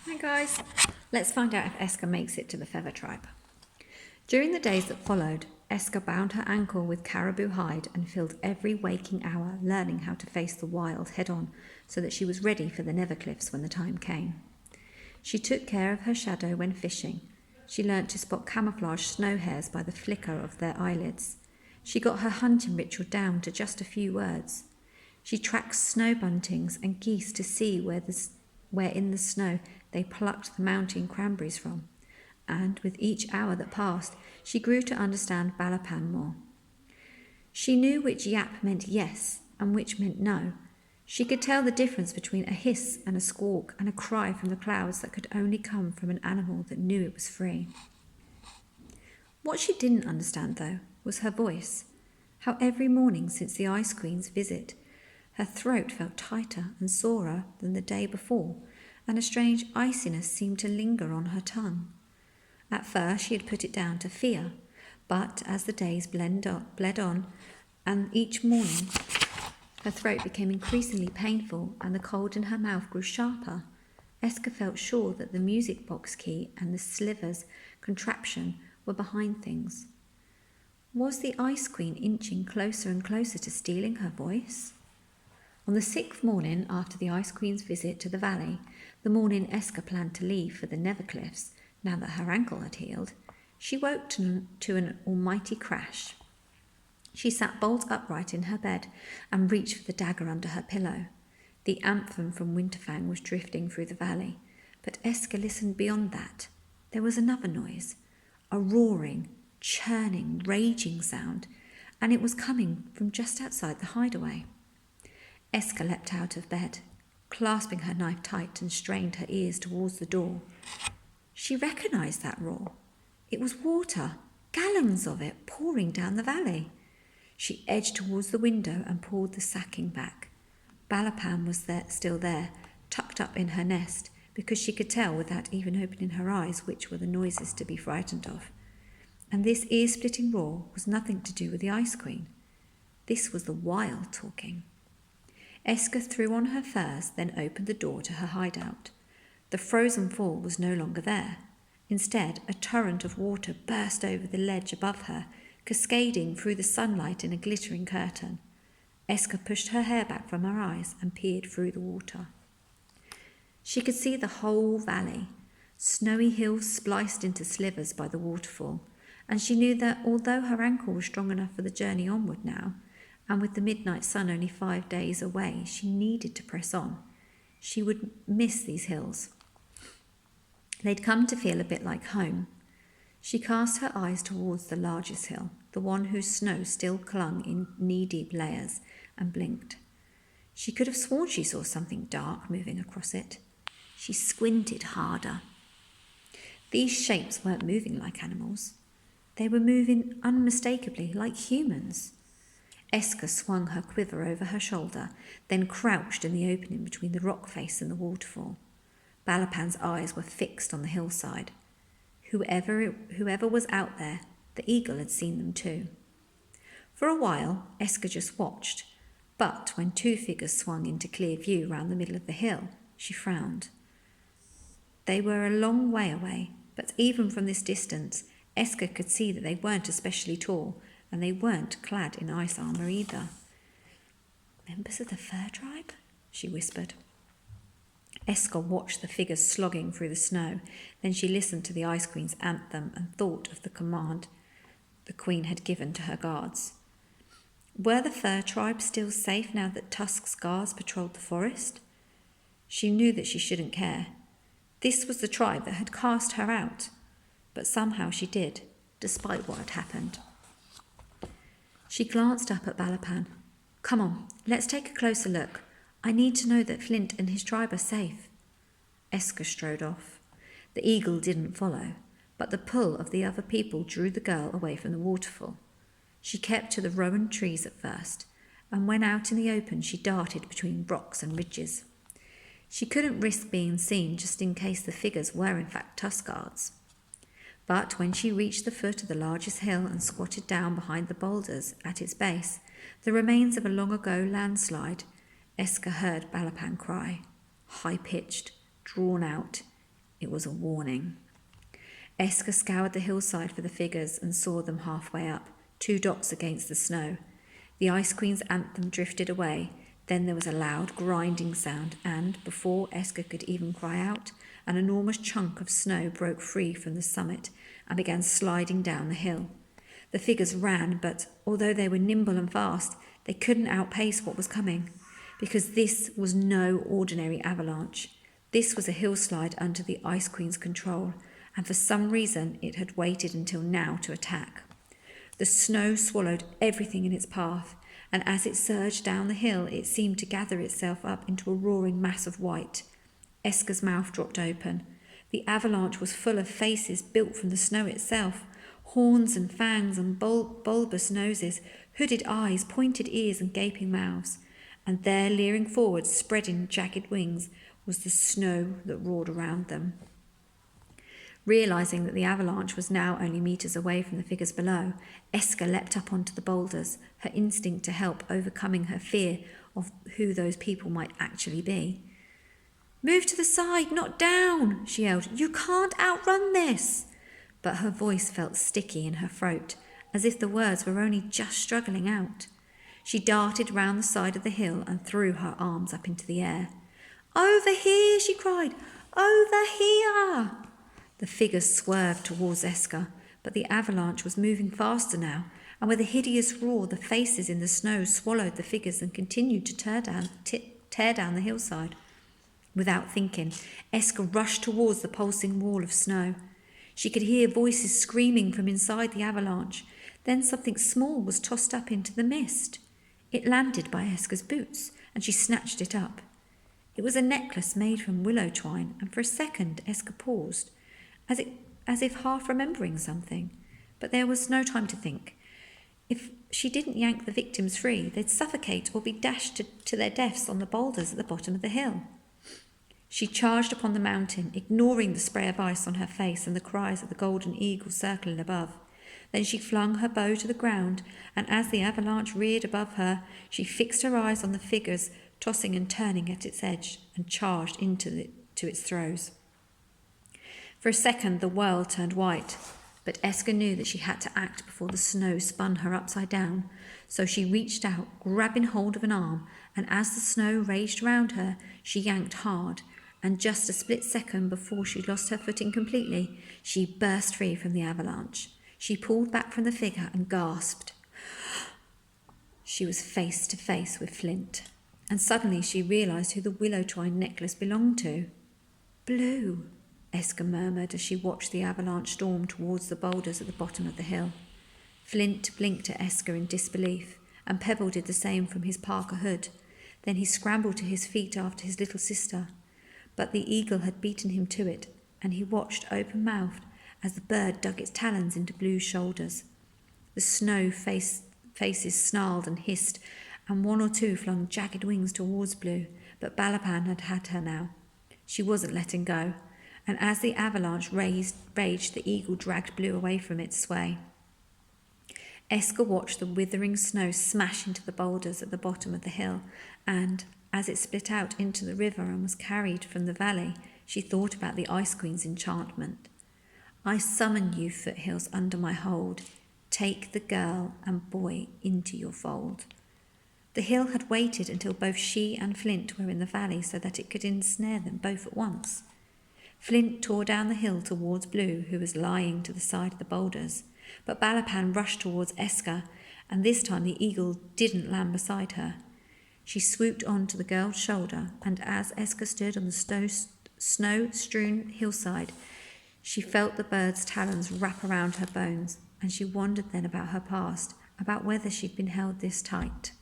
Hi guys, let's find out if Eska makes it to the Feather Tribe. During the days that followed, Eska bound her ankle with caribou hide and filled every waking hour learning how to face the wild head on so that she was ready for the Nevercliffs when the time came. She took care of her shadow when fishing. She learnt to spot camouflage snow hares by the flicker of their eyelids. She got her hunting ritual down to just a few words. She tracked snow buntings and geese to see where in the snow they plucked the mountain cranberries from, and with each hour that passed, she grew to understand Balapan more. She knew which yap meant yes and which meant no. She could tell the difference between a hiss and a squawk and a cry from the clouds that could only come from an animal that knew it was free. What she didn't understand, though, was her voice. How every morning since the Ice Queen's visit, her throat felt tighter and sorer than the day before, and a strange iciness seemed to linger on her tongue. At first she had put it down to fear, but as the days bled on, and each morning her throat became increasingly painful and the cold in her mouth grew sharper, Eska felt sure that the music box key and the slivers contraption were behind things. Was the Ice Queen inching closer and closer to stealing her voice? On the 6th morning after the Ice Queen's visit to the valley, the morning Eska planned to leave for the Nevercliffs, now that her ankle had healed, she woke to an almighty crash. She sat bolt upright in her bed and reached for the dagger under her pillow. The anthem from Winterfang was drifting through the valley, but Eska listened beyond that. There was another noise, a roaring, churning, raging sound, and it was coming from just outside the hideaway. Eska leapt out of bed, clasping her knife tight and strained her ears towards the door. She recognised that roar. It was water, gallons of it, pouring down the valley. She edged towards the window and pulled the sacking back. Balapan was still there, tucked up in her nest, because she could tell without even opening her eyes which were the noises to be frightened of. And this ear-splitting roar was nothing to do with the Ice Queen. This was the Wild talking. Eska threw on her furs, then opened the door to her hideout. The frozen fall was no longer there. Instead, a torrent of water burst over the ledge above her, cascading through the sunlight in a glittering curtain. Eska pushed her hair back from her eyes and peered through the water. She could see the whole valley, snowy hills spliced into slivers by the waterfall, and she knew that although her ankle was strong enough for the journey onward now, and with the midnight sun only 5 days away, she needed to press on. She would miss these hills. They'd come to feel a bit like home. She cast her eyes towards the largest hill, the one whose snow still clung in knee-deep layers, and blinked. She could have sworn she saw something dark moving across it. She squinted harder. These shapes weren't moving like animals. They were moving unmistakably like humans. Eska swung her quiver over her shoulder, then crouched in the opening between the rock face and the waterfall. Balapan's eyes were fixed on the hillside. Whoever was out there, the eagle had seen them too. For a while, Eska just watched, but when 2 figures swung into clear view round the middle of the hill, she frowned. They were a long way away, but even from this distance, Eska could see that they weren't especially tall, and they weren't clad in ice armour either. "Members of the Fur Tribe?" she whispered. Eska watched the figures slogging through the snow. Then she listened to the Ice Queen's anthem and thought of the command the Queen had given to her guards. Were the Fur Tribe still safe now that Tusk's guards patrolled the forest? She knew that she shouldn't care. This was the tribe that had cast her out, but somehow she did, despite what had happened. She glanced up at Balapan. "Come on, let's take a closer look. I need to know that Flint and his tribe are safe." Eska strode off. The eagle didn't follow, but the pull of the other people drew the girl away from the waterfall. She kept to the rowan trees at first, and when out in the open she darted between rocks and ridges. She couldn't risk being seen just in case the figures were in fact tusk guards. But when she reached the foot of the largest hill and squatted down behind the boulders at its base, the remains of a long-ago landslide, Eska heard Balapan cry, high-pitched, drawn out, It was a warning. Esker scoured the hillside for the figures and saw them halfway up, 2 dots against the snow. The Ice Queen's anthem drifted away. Then there was a loud grinding sound, and, before Esker could even cry out, an enormous chunk of snow broke free from the summit and began sliding down the hill. The figures ran, but although they were nimble and fast, they couldn't outpace what was coming, because this was no ordinary avalanche. This was a hillslide under the Ice Queen's control, and for some reason it had waited until now to attack. The snow swallowed everything in its path, and as it surged down the hill, it seemed to gather itself up into a roaring mass of white. Esker's mouth dropped open. The avalanche was full of faces built from the snow itself, horns and fangs and bulbous noses, hooded eyes, pointed ears and gaping mouths. And there, leering forward, spreading jagged wings, was the snow that roared around them. Realising that the avalanche was now only metres away from the figures below, Esker leapt up onto the boulders, her instinct to help overcoming her fear of who those people might actually be. "Move to the side, not down," she yelled. "You can't outrun this." But her voice felt sticky in her throat, as if the words were only just struggling out. She darted round the side of the hill and threw her arms up into the air. "Over here," she cried. "Over here." The figures swerved towards Esker, but the avalanche was moving faster now, and with a hideous roar, the faces in the snow swallowed the figures and continued to tear down the hillside. Without thinking, Esker rushed towards the pulsing wall of snow. She could hear voices screaming from inside the avalanche. Then something small was tossed up into the mist. It landed by Esker's boots, and she snatched it up. It was a necklace made from willow twine, and for a second Esker paused, as if half remembering something. But there was no time to think. If she didn't yank the victims free, they'd suffocate or be dashed to their deaths on the boulders at the bottom of the hill. She charged upon the mountain, ignoring the spray of ice on her face and the cries of the golden eagle circling above. Then she flung her bow to the ground, and as the avalanche reared above her, she fixed her eyes on the figures tossing and turning at its edge, and charged to its throes. For a second the world turned white, but Esker knew that she had to act before the snow spun her upside down, so she reached out, grabbing hold of an arm, and as the snow raged round her, she yanked hard, and just a split second before she lost her footing completely, she burst free from the avalanche. She pulled back from the figure and gasped. She was face to face with Flint, and suddenly she realised who the willow twine necklace belonged to. "Blue," Esker murmured as she watched the avalanche storm towards the boulders at the bottom of the hill. Flint blinked at Esker in disbelief, and Pebble did the same from his parka hood. Then he scrambled to his feet after his little sister. But the eagle had beaten him to it, and he watched open-mouthed as the bird dug its talons into Blue's shoulders. The snow faces snarled and hissed, and 1 or 2 flung jagged wings towards Blue, but Balapan had her now. She wasn't letting go, and as the avalanche raged, the eagle dragged Blue away from its sway. Esker watched the withering snow smash into the boulders at the bottom of the hill, and, as it split out into the river and was carried from the valley, she thought about the Ice Queen's enchantment. "I summon you, foothills, under my hold. Take the girl and boy into your fold." The hill had waited until both she and Flint were in the valley so that it could ensnare them both at once. Flint tore down the hill towards Blue, who was lying to the side of the boulders, but Balapan rushed towards Esker, and this time the eagle didn't land beside her. She swooped onto the girl's shoulder, and as Esker stood on the snow-strewn hillside, she felt the bird's talons wrap around her bones, and she wondered then about her past, about whether she'd been held this tight.